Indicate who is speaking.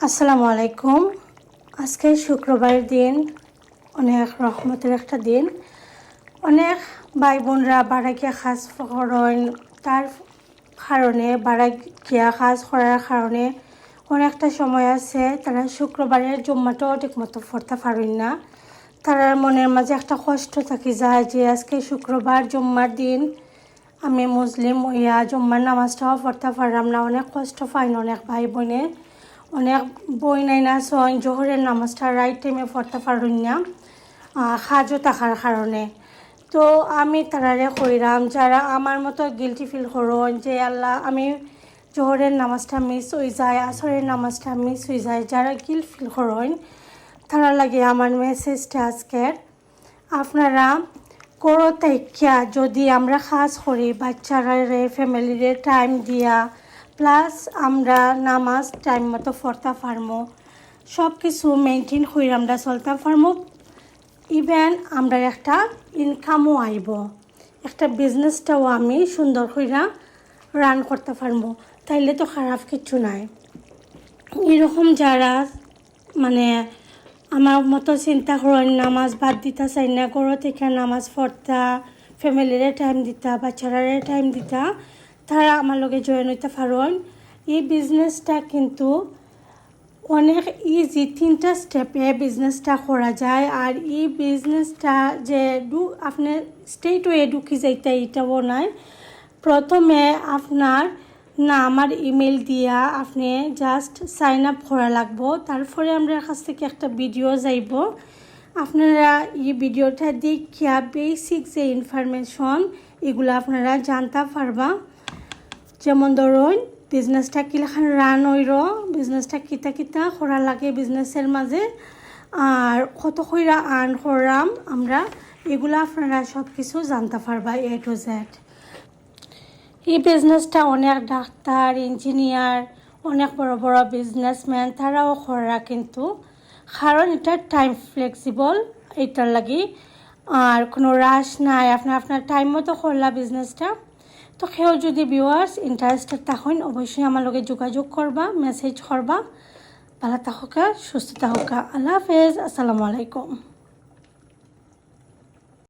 Speaker 1: আসসালামু আলাইকুম। আজকে শুক্রবারের দিন, অনেক রহমতের একটা দিন। অনেক ভাই বোনরা বাড়া গিয়া কাজ করেন, তার কারণে বাড়া গিয়া কাজ করার কারণে অনেকটা সময় আছে তারা শুক্রবারের জুম্মাটাও ঠিকমতো পড়তে পারেন না। তার মনের মাঝে একটা কষ্ট থাকি যায় যে আজকে শুক্রবার জুম্মার দিন, আমি মুসলিম হইয়া জুম্মার নামাজটাও পড়তে পারলাম না। অনেক কষ্ট পাইন অনেক ভাই বোনে, অনেক বই নাই না সন জোহরের নামাজটা রাইট টাইমে পড়তে পারুন না কাজও থাকার কারণে। তো আমি তারারে কইরাম যারা আমার মতো গিলটি ফিল করুন যে আল্লাহ আমি জোহরের নামাজটা মিস হয়ে যায়, আসরের নামাজটা মিস হয়ে যায়, যারা গিল ফিল করুন তারা লাগে আমার মেসেজটা আজকের। আপনারা করো তাইকিয়া যদি আমরা কাজ করি বাচ্চারা ফ্যামিলিরে টাইম দিয়া, প্লাস আমরা নামাজ টাইম মতো পড়তে পারবো, সব কিছু মেনটেন করে আমরা চলতে পারবো। ইভেন আমরা একটা ইনকামও আইব, একটা বিজনেসটাও আমি সুন্দর করে রান করতে পারবো। তাইলে তো খারাপ কিছু নাই। এরকম যারা মানে আমার মতো চিন্তা করেন, নামাজ বাদ দিতে চাই না, ঘর থেকে নামাজ পড়তা, ফ্যামিলিরে টাইম দিতা, বাচ্চারারে টাইম দিতা, তারা আমার লগে জয়েন হইতে পারেন। এই বিজনেসটা কিন্তু অনেক ইজি, 3টা স্টেপে বিজনেসটা করা যায়। আর এই বিজনেসটা যে আপনি স্ট্রেট ওয়ে ঢুকি যাইতে এটাও নয়। প্রথমে আপনার আমার ইমেল দিয়া আপনি জাস্ট সাইন আপ করা লাগবো। তারপরে আমরা কাছ থেকে একটা ভিডিও যাইব, আপনারা এই ভিডিওটা দেখিয়া বেসিক যে ইনফরমেশন এগুলো আপনারা জানতে পারবা। যেমন ধরুন বিজনেসটা কিলাখান রান হইল, বিজনেসটা কিতা কিতা করা লাগে বিজনেসের মাঝে, আর কত কইরা আর্ন করলাম আমরা, এগুলো আপনারা সব কিছু জানতে পারবা A to Z। এই বিজনেসটা অনেক ডাক্তার, ইঞ্জিনিয়ার, অনেক বড় বড় বিজনেসম্যান তারাও করা, কিন্তু কারণ এটা টাইম ফ্লেক্সিবল, এটার লাগি আর কোনো রাশ নাই। আপনার টাইম মতো করলা বিজনেসটা। তো কেউ যদি ভিউয়ার্স ইন্টারেস্টেড থাকেন অবশ্যই আমার লগে যোগাযোগ করবা, মেসেজ করবা। ভালো থাকা, সুস্থ থাকা। আল্লাহ হাফেজ, আসসালামু আলাইকুম।